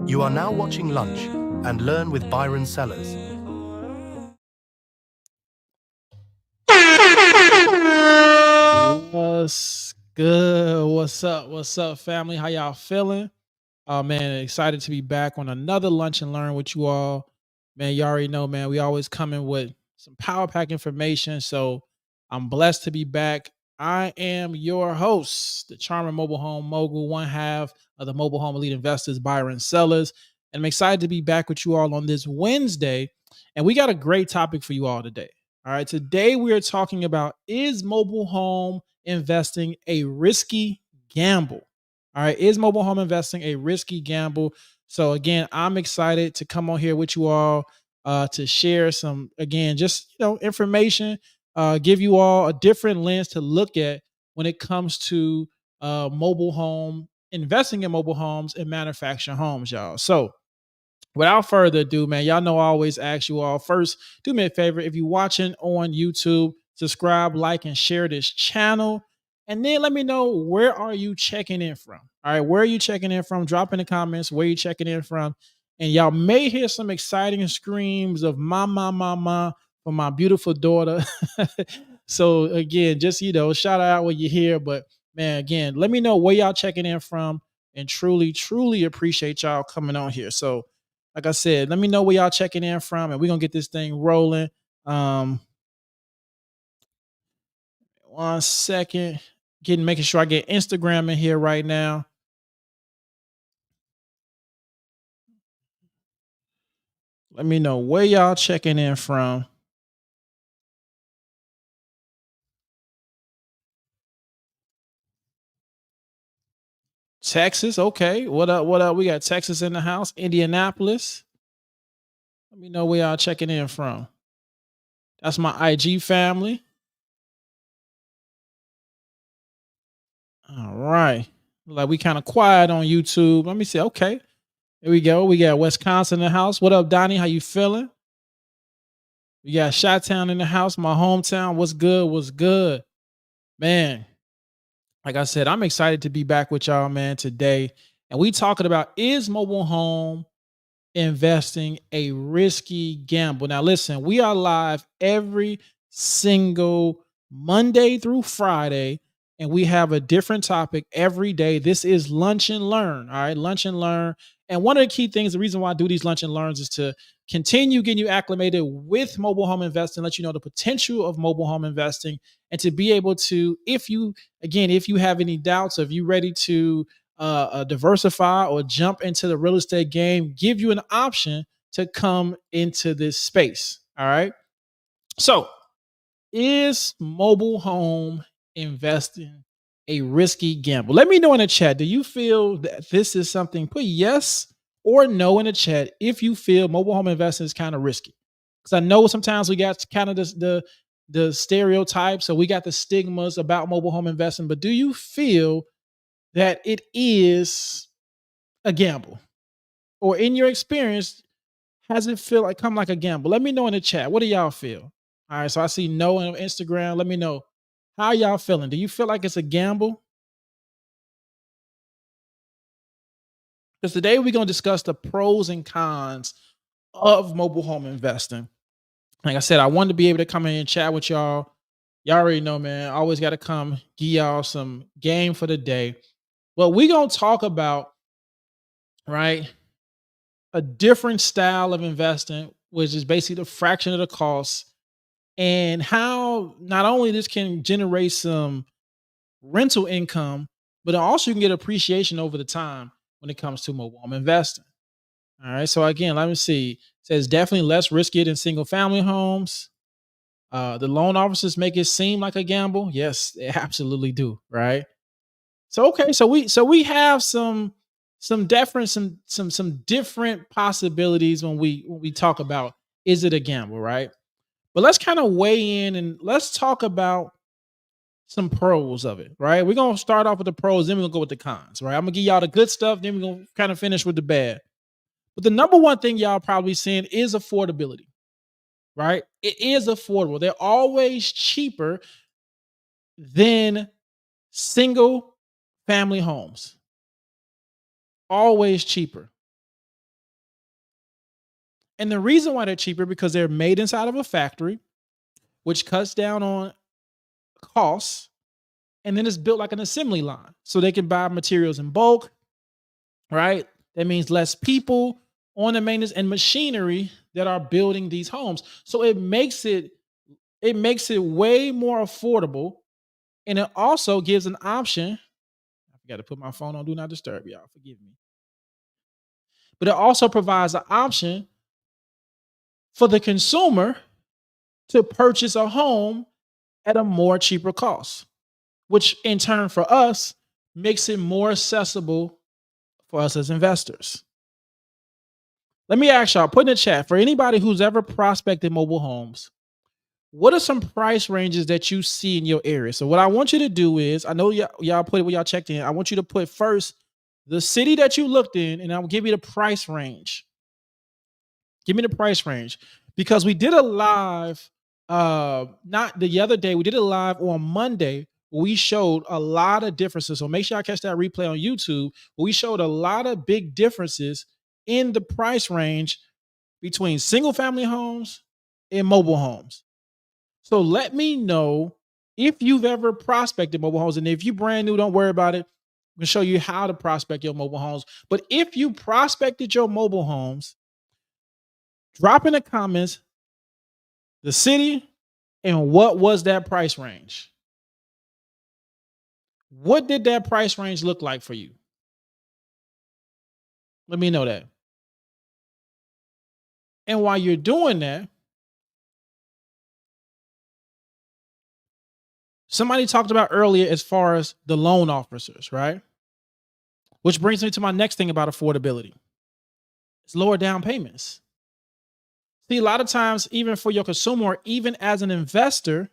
You are now watching Lunch and Learn with Byron Sellers. What's good? What's up? What's up, family? How y'all feeling? Oh man, excited to be back on another Lunch and Learn with you all. Man, you already know, man, we always come in with some power pack information. So I'm blessed to be back. I am your host, the charming mobile home mogul, one half of the mobile home elite investors, Byron Sellers. And I'm excited to be back with you all on this Wednesday. And we got a great topic for you all today. All right. Today we are talking about, is mobile home investing a risky gamble? All right. Is mobile home investing a risky gamble? So again, I'm excited to come on here with you all to share some, again, just information, give you all a different lens to look at when it comes to mobile home investing in mobile homes and manufactured homes, y'all. So without further ado, man, y'all know I always ask you all first, do me a favor. If you're watching on YouTube, subscribe, like, and share this channel. And then let me know, where are you checking in from? All right, where are you checking in from? Drop in the comments where you checking in from. And y'all may hear some exciting screams of ma from my beautiful daughter. So again, just shout out when you're here. But man, again, let me know where y'all checking in from, and truly, truly appreciate y'all coming on here. So like I said, let me know where y'all checking in from, and we're gonna get this thing rolling. One second. Making sure I get Instagram in here right now. Let me know where y'all checking in from. Texas, okay. What up? What up? We got Texas in the house. Indianapolis. Let me know where y'all checking in from. That's my IG family. All right. Like, we kind of quiet on YouTube. Let me see. Okay. Here we go. We got Wisconsin in the house. What up, Donnie? How you feeling? We got Chi-Town in the house, my hometown. What's good? What's good? Man, like I said, I'm excited to be back with y'all, man, today. And we talking about, is mobile home investing a risky gamble? Now, listen, we are live every single Monday through Friday, and we have a different topic every day. This is Lunch and Learn. All right, Lunch and Learn. And one of the key things, the reason why I do these Lunch and Learns, is to continue getting you acclimated with mobile home investing, let you know the potential of mobile home investing, and to be able to, if you, again, if you have any doubts, if you're ready to diversify or jump into the real estate game, give you an option to come into this space. All right. So, is mobile home investing a risky gamble? Let me know in the chat. Do you feel that this is something? Put yes or no in the chat if you feel mobile home investing is kind of risky. Because I know sometimes we got kind of the stereotypes, so we got the stigmas about mobile home investing. But do you feel that it is a gamble? Or in your experience, has it feel like come like a gamble? Let me know in the chat. What do y'all feel? All right. So I see no on Instagram. Let me know, how y'all feeling. Do you feel like it's a gamble? Because today we're going to discuss the pros and cons of mobile home investing. Like I said, I wanted to be able to come in and chat with y'all. Y'all already know, man. I always got to come give y'all some game for the day. But we're going to talk about, right, a different style of investing, which is basically the fraction of the cost, and how not only this can generate some rental income, but also you can get appreciation over the time when it comes to mobile home investing. All right. So again, let me see. It says definitely less risky than single family homes. The loan officers make it seem like a gamble. Yes, they absolutely do. Right. So okay, so we have some different some different possibilities when we talk about, is it a gamble, right? But let's kind of weigh in and let's talk about some pros of it, right? We're gonna start off with the pros, then we're gonna go with the cons, right? I'm gonna give y'all the good stuff, then we're gonna kind of finish with the bad. But the number one thing y'all probably seeing is affordability, right? It is affordable. They're always cheaper than single family homes. Always cheaper. And the reason why they're cheaper because they're made inside of a factory, which cuts down on costs, and then it's built like an assembly line. So they can buy materials in bulk, right? That means less people on the maintenance and machinery that are building these homes. So it makes it way more affordable. And it also gives an option. I forgot to put my phone on do not disturb, y'all. Forgive me. But it also provides an option for the consumer to purchase a home at a more cheaper cost, which in turn for us makes it more accessible for us as investors. Let me ask y'all, put in the chat for anybody who's ever prospected mobile homes, what are some price ranges that you see in your area? So what I want you to do is, I know y'all put it where y'all checked in. I want you to put first the city that you looked in, and I'll give you the price range. Give me the price range because we did a live, not the other day. We did a live on Monday. We showed a lot of differences. So make sure I catch that replay on YouTube. We showed a lot of big differences in the price range between single family homes and mobile homes. So let me know if you've ever prospected mobile homes. And if you're brand new, don't worry about it. I'm going to show you how to prospect your mobile homes. But if you prospected your mobile homes, drop in the comments the city and what was that price range. What did that price range look like for you? Let me know that. And while you're doing that, somebody talked about earlier as far as the loan officers, right? Which brings me to my next thing about affordability. It's lower down payments. See, a lot of times, even for your consumer, or even as an investor,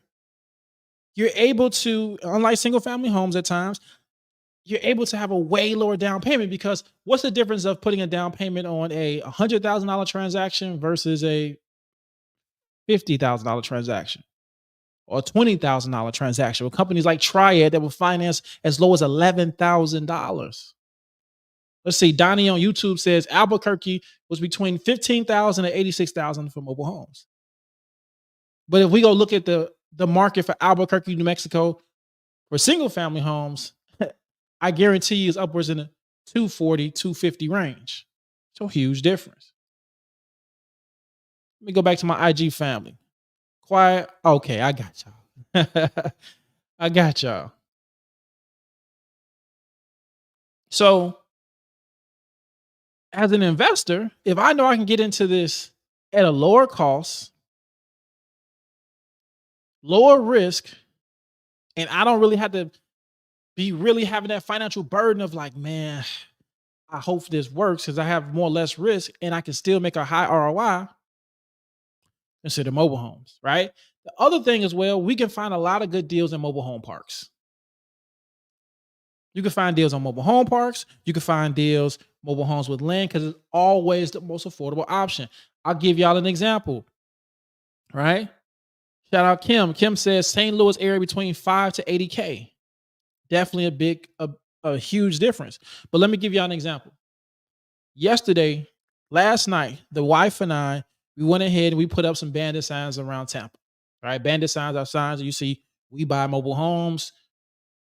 you're able to, unlike single family homes at times, you're able to have a way lower down payment because what's the difference of putting a down payment on a $100,000 transaction versus a $50,000 transaction or a $20,000 transaction with companies like Triad that will finance as low as $11,000? Let's see. Donnie on YouTube says Albuquerque was between $15,000 and $86,000 for mobile homes. But if we go look at the market for Albuquerque, New Mexico, for single family homes, I guarantee you is upwards in the 240, 250 range. So huge difference. Let me go back to my IG family. Quiet. Okay, I got y'all. I got y'all. So as an investor, if I know I can get into this at a lower cost, lower risk, and I don't really have to be really having that financial burden of like, man, I hope this works because I have more or less risk and I can still make a high ROI, consider mobile homes, right? The other thing as well, we can find a lot of good deals in mobile home parks. You can find deals on mobile home parks. You can find deals, mobile homes with land, because it's always the most affordable option. I'll give y'all an example, right? Shout out Kim. Kim says St. Louis area between 5 to 80K. Definitely a huge difference. But let me give y'all an example. Last night, the wife and I, we went ahead and we put up some bandit signs around Tampa. All right, bandit signs are signs that you see. We buy mobile homes.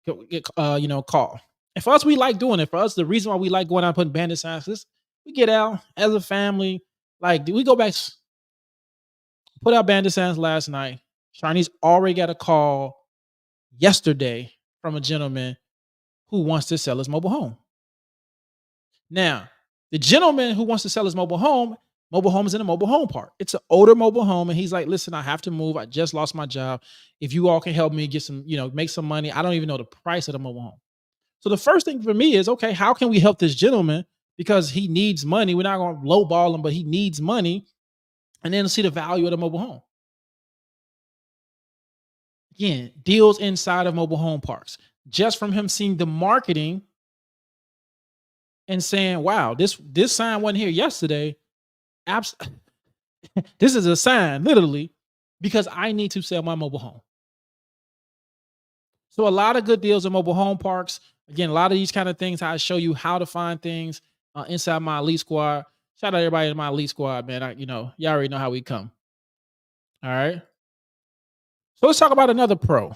Call. And for us, we like doing it. For us, the reason why we like going out and putting bandit signs is we get out as a family. Like, we go back, put out bandit signs last night. Chinese already got a call yesterday from a gentleman who wants to sell his mobile home. Now, the gentleman who wants to sell his mobile home is in a mobile home park. It's an older mobile home. And he's like, listen, I have to move. I just lost my job. If you all can help me get some, make some money. I don't even know the price of the mobile home. So the first thing for me is, okay, how can we help this gentleman? Because he needs money. We're not going to lowball him, but he needs money. And then see the value of the mobile home. Again, deals inside of mobile home parks. Just from him seeing the marketing and saying, wow, this sign wasn't here yesterday. This is a sign, literally, because I need to sell my mobile home. So a lot of good deals in mobile home parks. Again, a lot of these kind of things, I show you how to find things inside my Elite Squad. Shout out everybody in my elite squad, man. Y'all already know how we come. All right. So let's talk about another pro.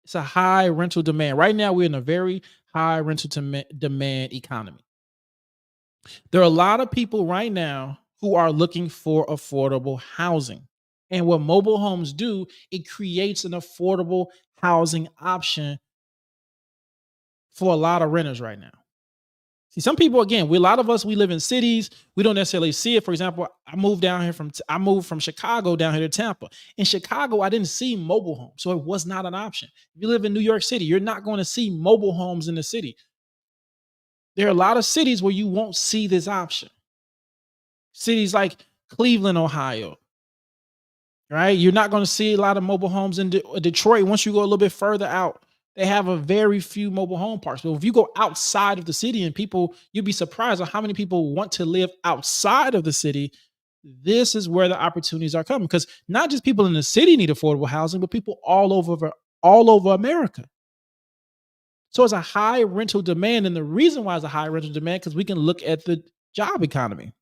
It's a high rental demand. Right now, we're in a very high rental demand economy. There are a lot of people right now who are looking for affordable housing. And what mobile homes do, it creates an affordable housing option for a lot of renters right now. See, some people, again, a lot of us, we live in cities. We don't necessarily see it. For example, I moved from Chicago down here to Tampa. In Chicago, I didn't see mobile homes, so it was not an option. If you live in New York City, you're not going to see mobile homes in the city. There are a lot of cities where you won't see this option. Cities like Cleveland, Ohio, right? You're not going to see a lot of mobile homes in Detroit. Once you go a little bit further out, they have a very few mobile home parks. But if you go outside of the city and you'd be surprised at how many people want to live outside of the city. This is where the opportunities are coming, because not just people in the city need affordable housing, but people all over America. So it's a high rental demand. And the reason why it's a high rental demand, because we can look at the job economy.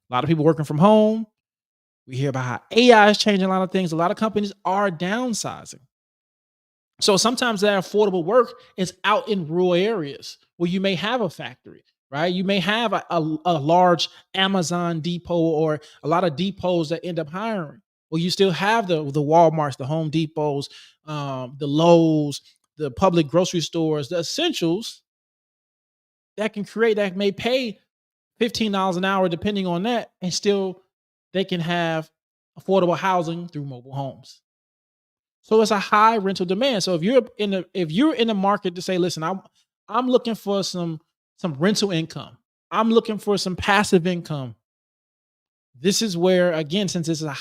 A lot of people working from home. We hear about how AI is changing a lot of things. A lot of companies are downsizing. So sometimes that affordable work is out in rural areas where you may have a factory, right? You may have a large Amazon depot or a lot of depots that end up hiring. Well, you still have the Walmarts, the Home Depots, the Lowe's, the public grocery stores, the essentials that may pay $15 an hour depending on that, and still they can have affordable housing through mobile homes. So it's a high rental demand. So if you're in the market to say, listen, I'm looking for some rental income. I'm looking for some passive income. This is where, again, since it's a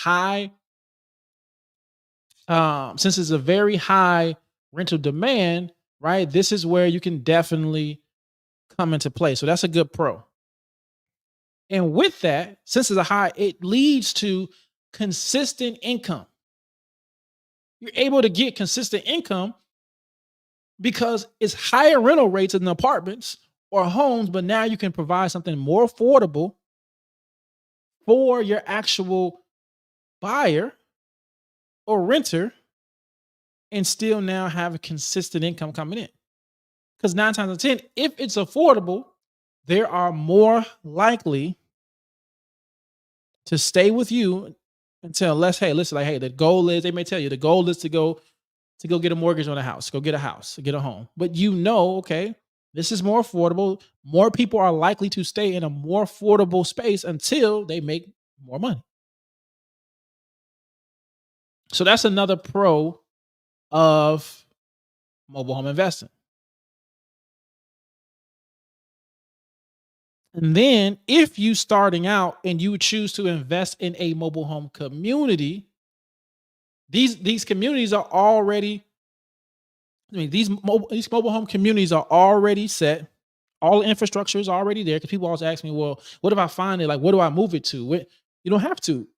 very high rental demand, right? This is where you can definitely come into play. So that's a good pro. And with that, since it's a high, it leads to consistent income. You're able to get consistent income because it's higher rental rates in the apartments or homes, but now you can provide something more affordable for your actual buyer or renter and still now have a consistent income coming in. Because 9 times out of 10, if it's affordable, they are more likely to stay with you until the goal is, they may tell you the goal is to go get a mortgage on a house, go get a house, get a home. But okay, this is more affordable. More people are likely to stay in a more affordable space until they make more money. So that's another pro of mobile home investing. And then if you starting out and you choose to invest in a mobile home community, these communities are already, these mobile home communities are already set. All the infrastructure is already there, because people always ask me, well, what if I find it? Like, what do I move it to? You don't have to.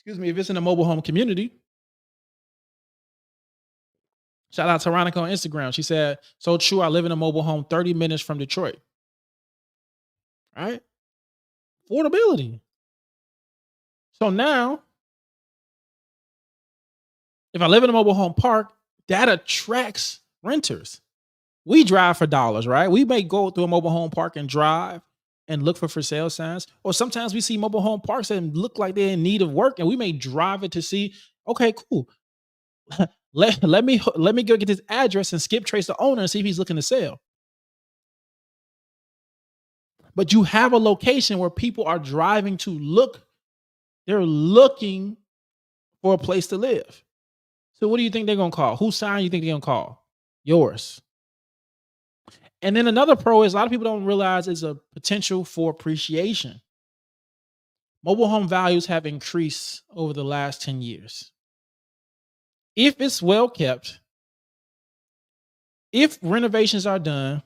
If it's in a mobile home community. Shout out to Ronica on Instagram. She said, so true, I live in a mobile home 30 minutes from Detroit. All right. Affordability. So now, if I live in a mobile home park, that attracts renters. We drive for dollars, right? We may go through a mobile home park and drive and look for sale signs. Or sometimes we see mobile home parks that look like they're in need of work, and we may drive it to see, okay, cool. let me go get his address and skip trace the owner and see if he's looking to sell. But you have a location where people are driving to look. They're looking for a place to live. So what do you think they're going to call? Whose sign you think they're going to call? Yours. And then another pro is a lot of people don't realize is a potential for appreciation. Mobile home values have increased over the last 10 years. If it's well kept, if renovations are done,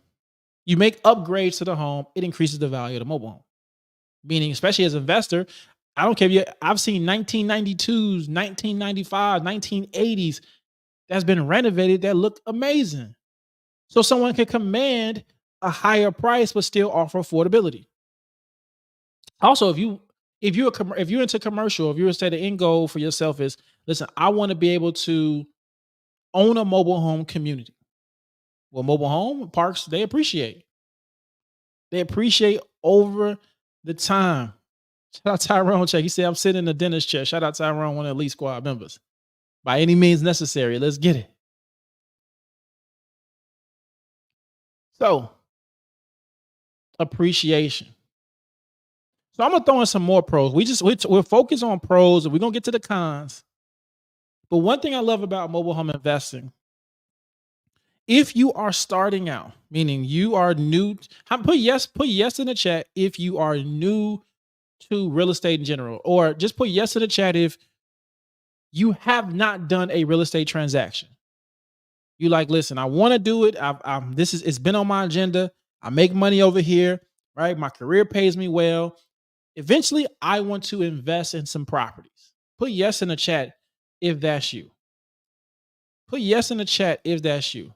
you make upgrades to the home, it increases the value of the mobile home. Meaning, especially as an investor, I don't care I've seen 1992s, 1995, 1980s that's been renovated that look amazing. So someone can command a higher price but still offer affordability. Also, if you're into commercial, if you were to say the end goal for yourself is, listen, I want to be able to own a mobile home community. Well, mobile home parks, they appreciate. They appreciate over the time. Shout out Tyrone Check. He said, I'm sitting in the dentist chair. Shout out Tyrone, one of the Elite Squad members. By any means necessary. Let's get it. So, appreciation. So I'm gonna throw in some more pros. We're focused on pros, and we're gonna get to the cons. But one thing I love about mobile home investing, if you are starting out, meaning you are new, put yes in the chat if you are new to real estate in general, or just put yes in the chat if you have not done a real estate transaction. You like, listen, I want to do it. It's been on my agenda. I make money over here, right? My career pays me well. Eventually, I want to invest in some properties. Put yes in the chat if that's you. Put yes in the chat if that's you.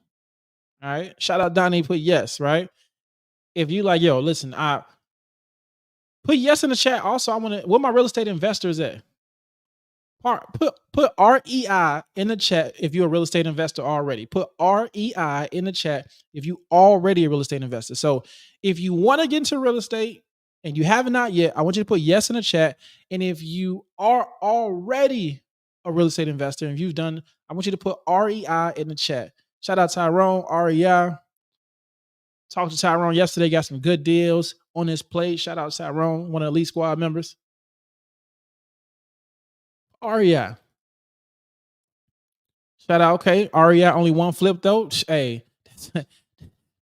All right. Shout out Donnie. Put yes, right? If you like, yo, listen, I put yes in the chat. Also, I want to, where my real estate investors at? Put REI in the chat if you're a real estate investor already. Put REI in the chat if you already a real estate investor. So if you want to get into real estate and you have not yet, I want you to put yes in the chat. And if you are already a real estate investor and if you've done, I want you to put REI in the chat. Shout out Tyrone, REI. Talked to Tyrone yesterday, got some good deals on his plate. Shout out Tyrone, one of the Elite Squad members. REI. Shout out, okay. REI only one flip though. Hey,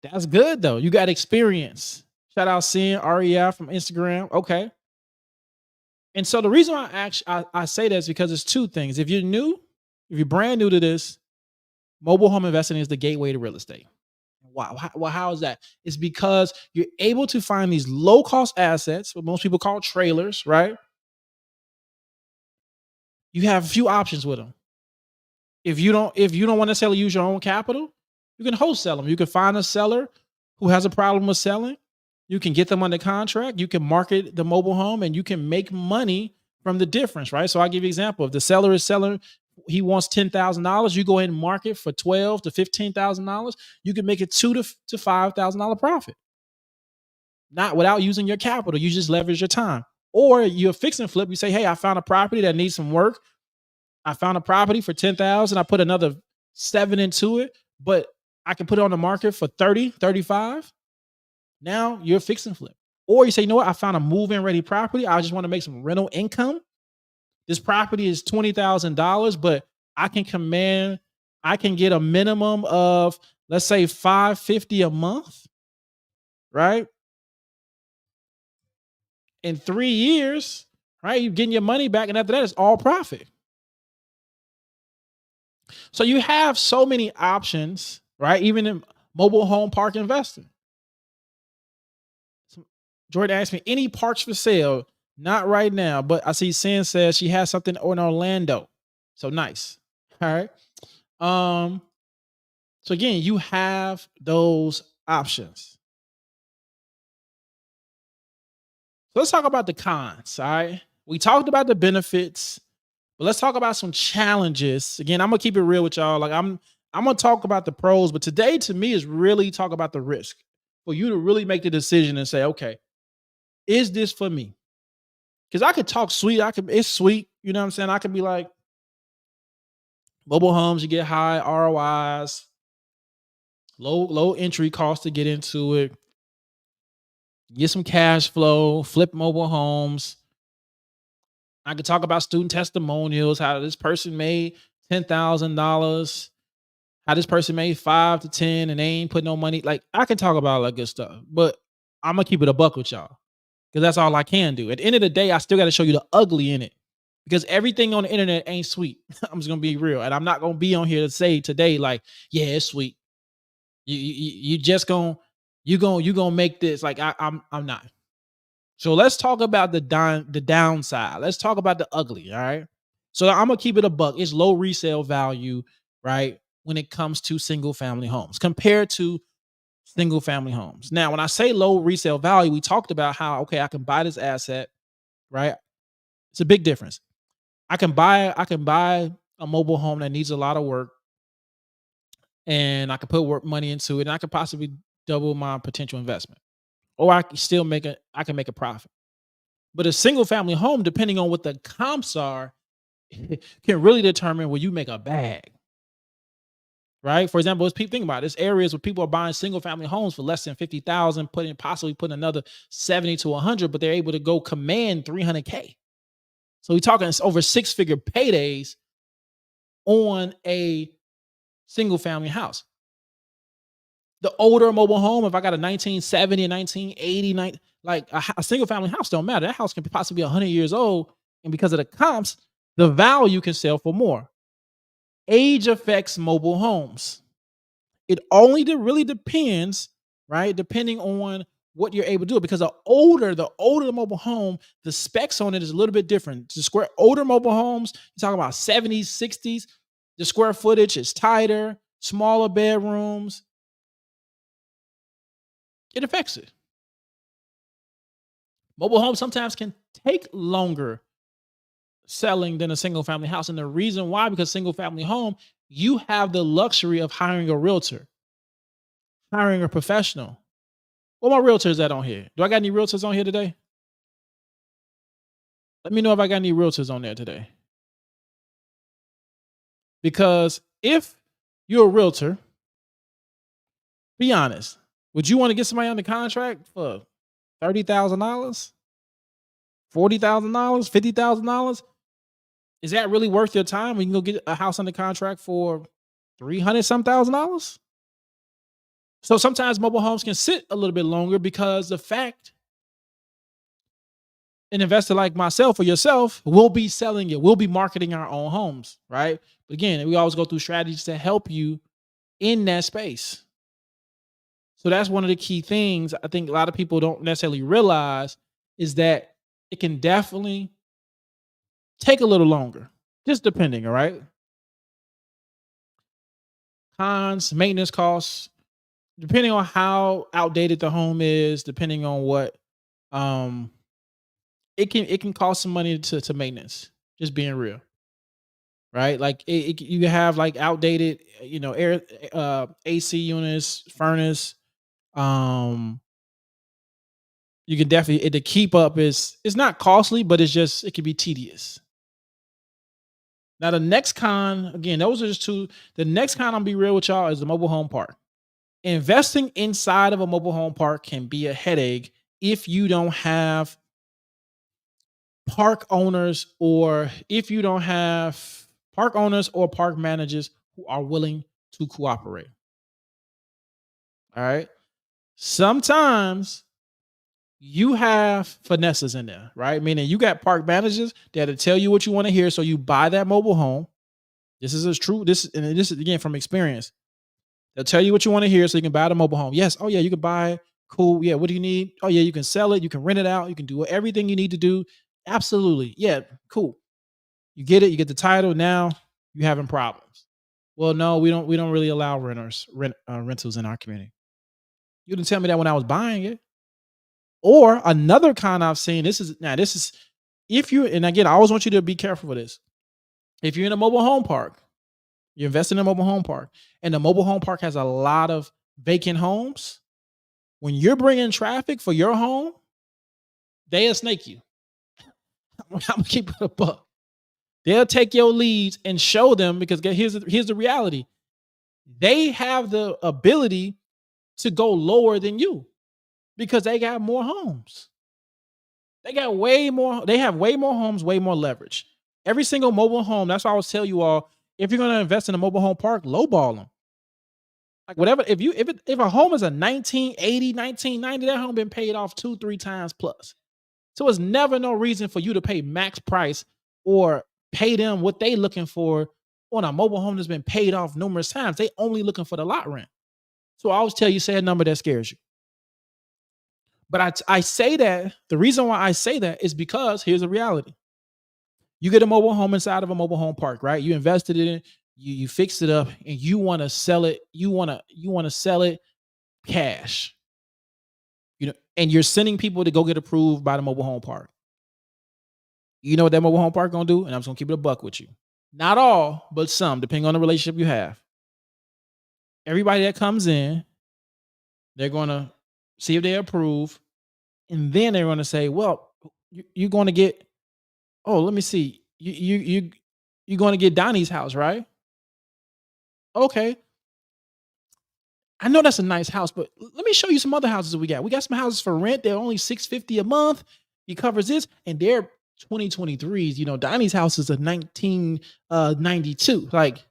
that's good though. You got experience. Shout out seeing REI from Instagram. Okay. And so the reason why I say that is because it's two things. If you're brand new to this, mobile home investing is the gateway to real estate. Wow. Well, how is that? It's because you're able to find these low cost assets, what most people call trailers, right? You have a few options with them. If you don't want to necessarily use your own capital, you can wholesale them. You can find a seller who has a problem with selling. You can get them under contract. You can market the mobile home and you can make money from the difference, right? So I'll give you an example. If the seller is selling, he wants $10,000, you go ahead and market for $12,000 to $15,000. You can make a $2,000 to $5,000 profit. Not without using your capital. You just leverage your time. Or you're fix and flip. You say, hey, I found a property that needs some work. I found a property for 10,000. I put another 7 into it, but I can put it on the market for 30, 35. Now you're fix and flip. Or you say, you know what? I found a move-in ready property. I just want to make some rental income. This property is $20,000, but I can get a minimum of, let's say, $550 a month, right? In 3 years, right? You're getting your money back, and after that, it's all profit. So you have so many options, right? Even in mobile home park investing. Jordan asked me, any parks for sale? Not right now, but I see Sin says she has something in Orlando. So nice. All right. So again, you have those options. So let's talk about the cons. All right. We talked about the benefits, but let's talk about some challenges. Again, I'm gonna keep it real with y'all. Like I'm gonna talk about the pros, but today to me is really talk about the risk for you to really make the decision and say, okay, is this for me? Because I could talk sweet. It's sweet. You know what I'm saying? I could be like, mobile homes, you get high ROIs, low entry cost to get into it, get some cash flow, flip mobile homes. I could talk about student testimonials, how this person made $10,000, how this person made 5 to 10 and they ain't put no money. Like I can talk about all that good stuff, but I'm gonna keep it a buck with y'all because that's all I can do. At the end of the day, I still got to show you the ugly in it because everything on the internet ain't sweet. I'm just gonna be real, and I'm not gonna be on here to say today like, yeah, it's sweet. You just gonna make this like I'm not. So let's talk about the downside. Let's talk about the ugly. All right. So I'm gonna keep it a buck. It's low resale value, right? When it comes to single family homes compared to single family homes. Now, when I say low resale value, we talked about how, okay, I can buy this asset, right? It's a big difference. I can buy a mobile home that needs a lot of work, and I can put work money into it, and I could possibly double my potential investment. Or I can make a profit. But a single family home, depending on what the comps are, can really determine where you make a bag. Right. For example, let's think about it. There's areas where people are buying single family homes for less than 50,000, possibly putting another 70 to 100, but they're able to go command 300K. So we're talking over six-figure paydays on a single family house. The older mobile home, if I got a 1970 and 1980, like a single family house, don't matter. That house can possibly be 100 years old. And because of the comps, the value can sell for more. Age affects mobile homes. It only really depends, right? Depending on what you're able to do. Because the older the mobile home, the specs on it is a little bit different. Older mobile homes, you're talking about 70s, 60s, the square footage is tighter, smaller bedrooms. It affects it. Mobile homes sometimes can take longer selling than a single family house. And the reason why, because single family home, you have the luxury of hiring a realtor, hiring a professional. What my realtors at on here? Do I got any realtors on here today? Let me know if I got any realtors on there today. Because if you're a realtor, be honest, would you want to get somebody under contract for $30,000, $40,000, $50,000? Is that really worth your time when you can go get a house under contract for $300,000? So sometimes mobile homes can sit a little bit longer because the fact an investor like myself or yourself will be selling it, we'll be marketing our own homes, right? But again, we always go through strategies to help you in that space. So that's one of the key things I think a lot of people don't necessarily realize is that it can definitely take a little longer, just depending, all right? Cons, maintenance costs, depending on how outdated the home is, depending on what it can cost some money to maintenance, just being real. Right? Like you have like outdated, air AC units, furnace. Um, you can definitely to keep up is it's not costly, but it can be tedious. Now the next con, again, those are just two. The next con, I'm be real with y'all, is the mobile home park. Investing inside of a mobile home park can be a headache if you don't have park owners or if you don't have park owners or park managers who are willing to cooperate. All right. Sometimes you have finesses in there, right? Meaning you got park managers that'll tell you what you want to hear. So you buy that mobile home. This is true. This is again from experience. They'll tell you what you want to hear so you can buy the mobile home. Yes. Oh, yeah, you can buy it. Cool. Yeah. What do you need? Oh, yeah, you can sell it. You can rent it out. You can do everything you need to do. Absolutely. Yeah. Cool. You get it. You get the title. Now you having problems. Well, no, we don't really allow rentals in our community. You didn't tell me that when I was buying it. Or another con I've seen. This is if you, and again, I always want you to be careful with this. If you're in a mobile home park, you invest in a mobile home park, and the mobile home park has a lot of vacant homes. When you're bringing traffic for your home, they'll snake you. I'm gonna keep it a buck. They'll take your leads and show them because here's the reality. They have the ability to go lower than you because they got more homes. They got way more. They have way more homes, way more leverage. Every single mobile home. That's why I always tell you all: if you're going to invest in a mobile home park, lowball them. Like whatever. If a home is a 1980, 1990, that home been paid off 2-3 times plus. So it's never no reason for you to pay max price or pay them what they looking for on a mobile home that's been paid off numerous times. They only looking for the lot rent. So I always tell you, say a number that scares you. But I say that the reason why I say that is because here's the reality. You get a mobile home inside of a mobile home park, right? You invested in it, you fixed it up, and you want to sell it. You want to sell it cash. And you're sending people to go get approved by the mobile home park. You know what that mobile home park gonna do? And I'm just gonna keep it a buck with you. Not all, but some, depending on the relationship you have. Everybody that comes in, they're gonna see if they approve, and then they're gonna say, "Well, you're gonna get. Oh, let me see. You're gonna get Donnie's house, right? Okay, I know that's a nice house, but let me show you some other houses that we got. We got some houses for rent. They're only $650 a month. He covers this, and they're 2023s. Donnie's house is a 1992. Like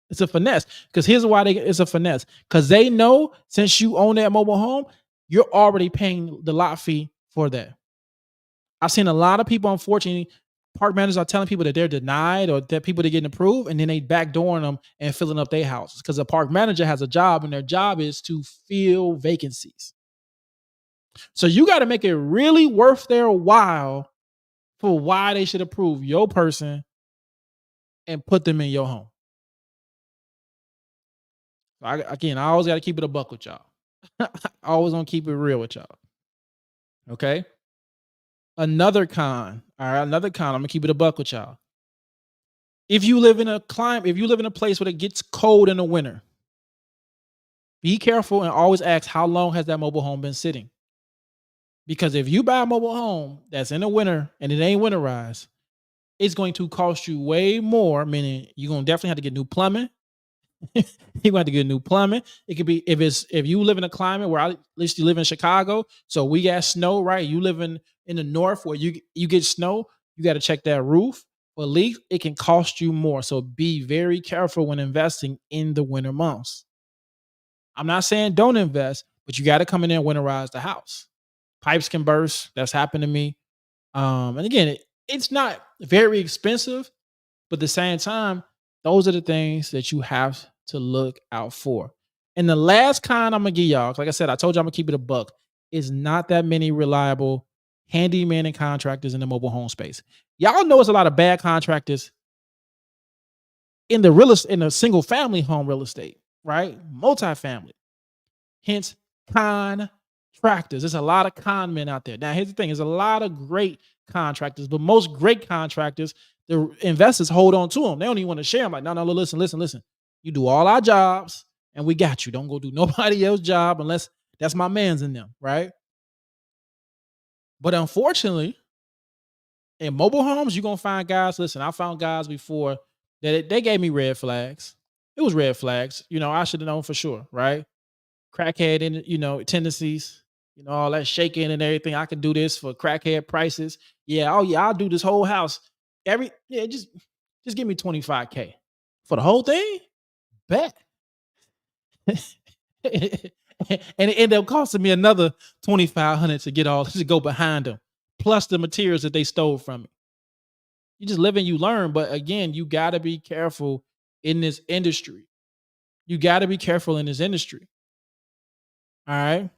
it's a finesse. Because here's why it's a finesse. Because they know since you own that mobile home, you're already paying the lot fee for that. I've seen a lot of people, unfortunately, park managers are telling people that they're denied or that people are getting approved, and then they backdooring them and filling up their houses because a park manager has a job, and their job is to fill vacancies. So you got to make it really worth their while for why they should approve your person and put them in your home. I always got to keep it a buck with y'all. I always gonna keep it real with y'all. Okay. Another con. All right. Another con. I'm gonna keep it a buck with y'all. If you live in a place where it gets cold in the winter, be careful and always ask how long has that mobile home been sitting? Because if you buy a mobile home that's in the winter and it ain't winterized, it's going to cost you way more, meaning you're gonna definitely have to get new plumbing. You're gonna have to get new plumbing. It could be if you live in a climate where at least you live in Chicago, so we got snow, right? You live in the north where you get snow, you got to check that roof. For leaks, it can cost you more. So be very careful when investing in the winter months. I'm not saying don't invest, but you got to come in there and winterize the house. Pipes can burst. That's happened to me. And again, it's not very expensive, but at the same time, those are the things that you have to look out for. And the last con I'm gonna give y'all, like I said, I told you I'm gonna keep it a buck, is not that many reliable handyman and contractors in the mobile home space. Y'all know it's a lot of bad contractors in the single family home real estate, right? Multifamily. Hence, contractors. There's a lot of con men out there. Now, here's the thing: there's a lot of great contractors, but most great contractors, the investors hold on to them. They don't even want to share them. Like, no, listen. You do all our jobs, and we got you. Don't go do nobody else's job unless that's my man's in them, right? But unfortunately, in mobile homes, you're gonna find guys. Listen, I found guys before that they gave me red flags. It was red flags. I should have known for sure, right? Crackhead and tendencies, all that shaking and everything. I can do this for crackhead prices. Yeah, oh yeah, I'll do this whole house. Just give me 25K for the whole thing. Bet. And it ended up costing me another 2,500 to get all to go behind them, plus the materials that they stole from me. You just live and you learn, but again, you got to be careful in this industry. You got to be careful in this industry. All right.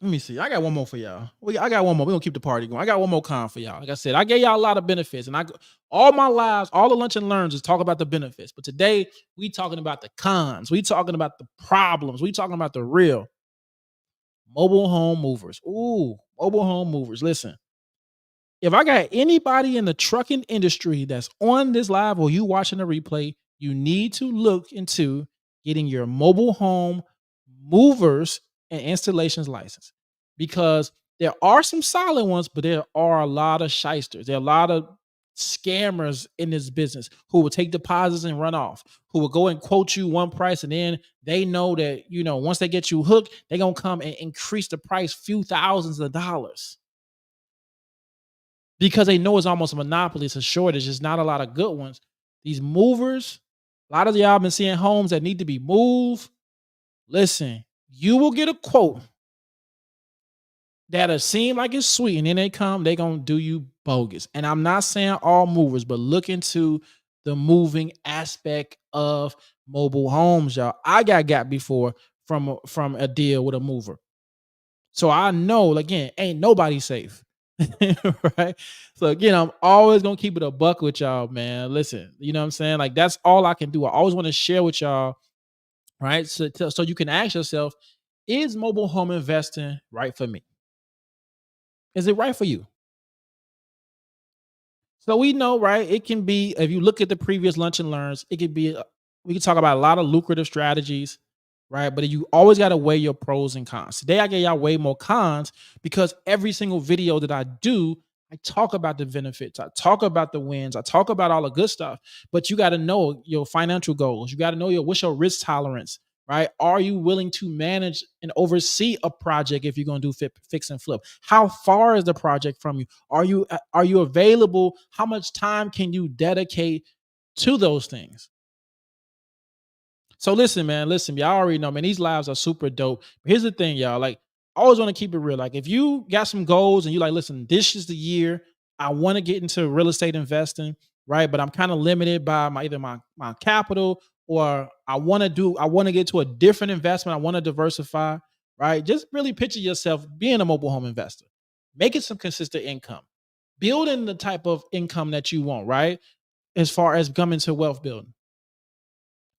Let me see. I got one more for y'all. I got one more. We're gonna keep the party going. I got one more con for y'all. Like I said, I gave y'all a lot of benefits, and all my lives, all the lunch and learns is talk about the benefits. But today, we talking about the cons. We talking about the problems. We talking about the real mobile home movers. Ooh, mobile home movers. Listen, if I got anybody in the trucking industry that's on this live or you watching the replay, you need to look into getting your mobile home movers and installations license, because there are some solid ones, but there are a lot of shysters. There are a lot of scammers in this business who will take deposits and run off, who will go and quote you one price, and then they know that once they get you hooked, they're gonna come and increase the price few thousands of dollars because they know it's almost a monopoly. It's a shortage. There's not a lot of good ones. These movers, a lot of y'all been seeing homes that need to be moved. Listen, you will get a quote that'll seem like it's sweet, and then they gonna do you bogus. And I'm not saying all movers, but look into the moving aspect of mobile homes, y'all. I got before from a deal with a mover. So I know, again, ain't nobody safe. Right? So again, I'm always gonna keep it a buck with y'all, man. Listen, you know what I'm saying? Like, that's all I can do. I always want to share with y'all, right? So you can ask yourself, Is mobile home investing right for me? Is it right for you? So we know, right? It can be, if you look at the previous lunch and learns, it could be, we can talk about a lot of lucrative strategies, right? But you always got to weigh your pros and cons. Today, I gave y'all way more cons because every single video that I do, I talk about the benefits, I talk about the wins, I talk about all the good stuff. But you got to know your financial goals. You got to know what's your risk tolerance, right? Are you willing to manage and oversee a project if you're going to do fix and flip? How far is the project from you? Are you available? How much time can you dedicate to those things? So listen, man, listen, y'all already know, man, these lives are super dope. But here's the thing, y'all. Like, I always want to keep it real. Like, if you got some goals and you like, listen, this is the year I want to get into real estate investing, right? But I'm kind of limited by my capital, or I want to get to a different investment. I want to diversify, right? Just really picture yourself being a mobile home investor, making some consistent income, building the type of income that you want, right? As far as coming to wealth building.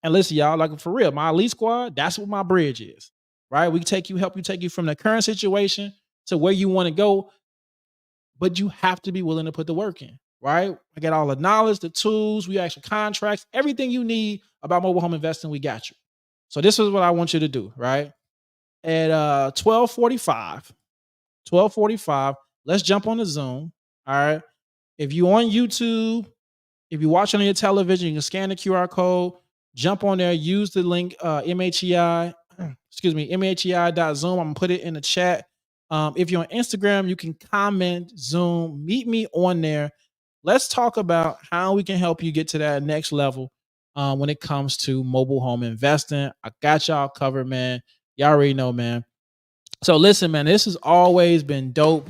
And listen, y'all, like for real, my elite squad, that's what my bridge is, right? We help you take you from the current situation to where you want to go, but you have to be willing to put the work in, right? I got all the knowledge, the tools, we actual contracts, everything you need about mobile home investing, we got you. So this is what I want you to do, right? At 12:45, let's jump on the Zoom. All right. If you on YouTube, if you're watching on your television, you can scan the QR code, jump on there, use the link MHEI, excuse me, MHEI.zoom. I'm gonna put it in the chat. If you're on Instagram, you can comment, Zoom, meet me on there. Let's talk about how we can help you get to that next level when it comes to mobile home investing. I got y'all covered, man. Y'all already know, man. So listen, man, this has always been dope.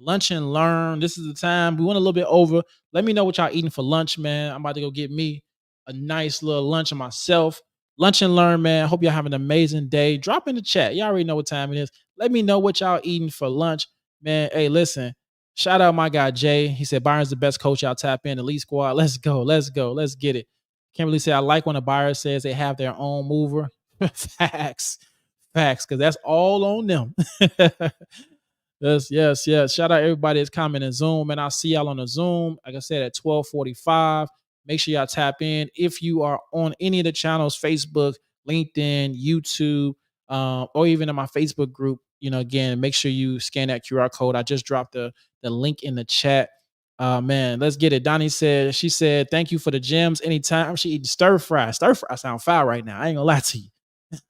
Lunch and learn. This is the time. We went a little bit over. Let me know what y'all eating for lunch, man. I'm about to go get me a nice little lunch of myself. Lunch and learn, man. Hope y'all have an amazing day. Drop in the chat. Y'all already know what time it is. Let me know what y'all eating for lunch, man. Hey, listen. Shout out my guy Jay. He said Byron's the best coach. Y'all tap in. Elite squad. Let's go. Let's go. Let's get it. Can't really say I like when a buyer says they have their own mover. Facts. Facts, because that's all on them. Yes, yes, yes. Shout out everybody that's commenting Zoom, and I'll see y'all on the Zoom. Like I said, at 12:45. Make sure y'all tap in. If you are on any of the channels, Facebook, LinkedIn, YouTube, or even in my Facebook group, again, make sure you scan that QR code. I just dropped the link in the chat. Man, let's get it. Donnie she said, thank you for the gems. Anytime she eating stir fry. Stir fry sound foul right now. I ain't gonna lie to you.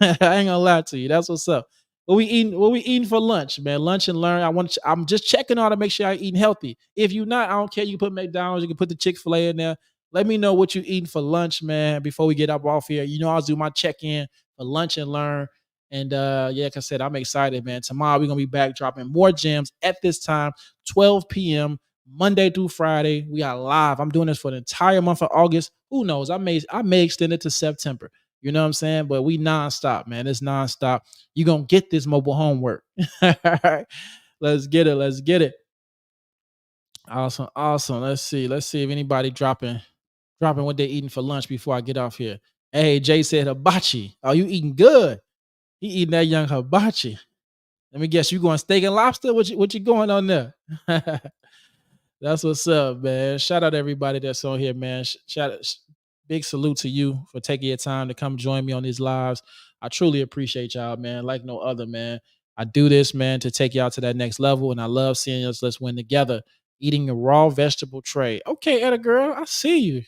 I ain't gonna lie to you. That's what's up. What we eating? What we eating for lunch, man? Lunch and learn. I'm just checking on to make sure I eating healthy. If you're not, I don't care. You can put McDonald's. You can put the Chick-fil-A in there. Let me know what you eating for lunch, man. Before we get up off here, I'll do my check in for lunch and learn. And yeah, like I said, I'm excited, man. Tomorrow we're gonna be back dropping more gems at this time, 12 p.m. Monday through Friday. We are live. I'm doing this for the entire month of August. Who knows? I may extend it to September. You know what I'm saying? But we nonstop, man. It's nonstop. You're going to get this mobile homework. All right. Let's get it. Let's get it. Awesome. Awesome. Let's see. Let's see if anybody dropping what they're eating for lunch before I get off here. Hey, Jay said hibachi. Oh, you eating good. He eating that young hibachi. Let me guess, you going steak and lobster? What you going on there? That's what's up, man. Shout out to everybody that's on here, man. Big salute to you for taking your time to come join me on these lives. I truly appreciate y'all, man. Like no other, man. I do this, man, to take y'all to that next level, and I love seeing us. Let's win together. Eating a raw vegetable tray. Okay, Etta girl, I see you.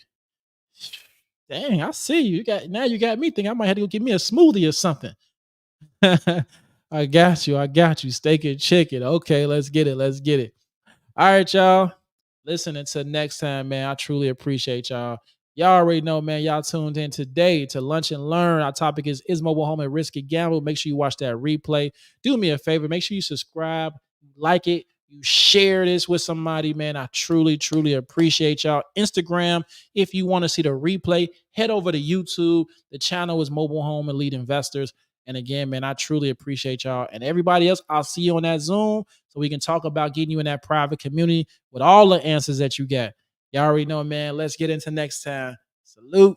Dang, I see you. You got me thinking I might have to go get me a smoothie or something. I got you. I got you. Steak and chicken. Okay, let's get it. Let's get it. All right, y'all. Listen, until next time, man. I truly appreciate y'all. Y'all already know, man. Y'all tuned in today to Lunch and Learn. Our topic is mobile home a risky gamble? Make sure you watch that replay. Do me a favor. Make sure you subscribe, like it, you share this with somebody, man. I truly, truly appreciate y'all. Instagram, if you want to see the replay, head over to YouTube. The channel is Mobile Home Elite Investors. And again, man, I truly appreciate y'all. And everybody else, I'll see you on that Zoom so we can talk about getting you in that private community with all the answers that you get. Y'all already know, man. Let's get into next time. Salute.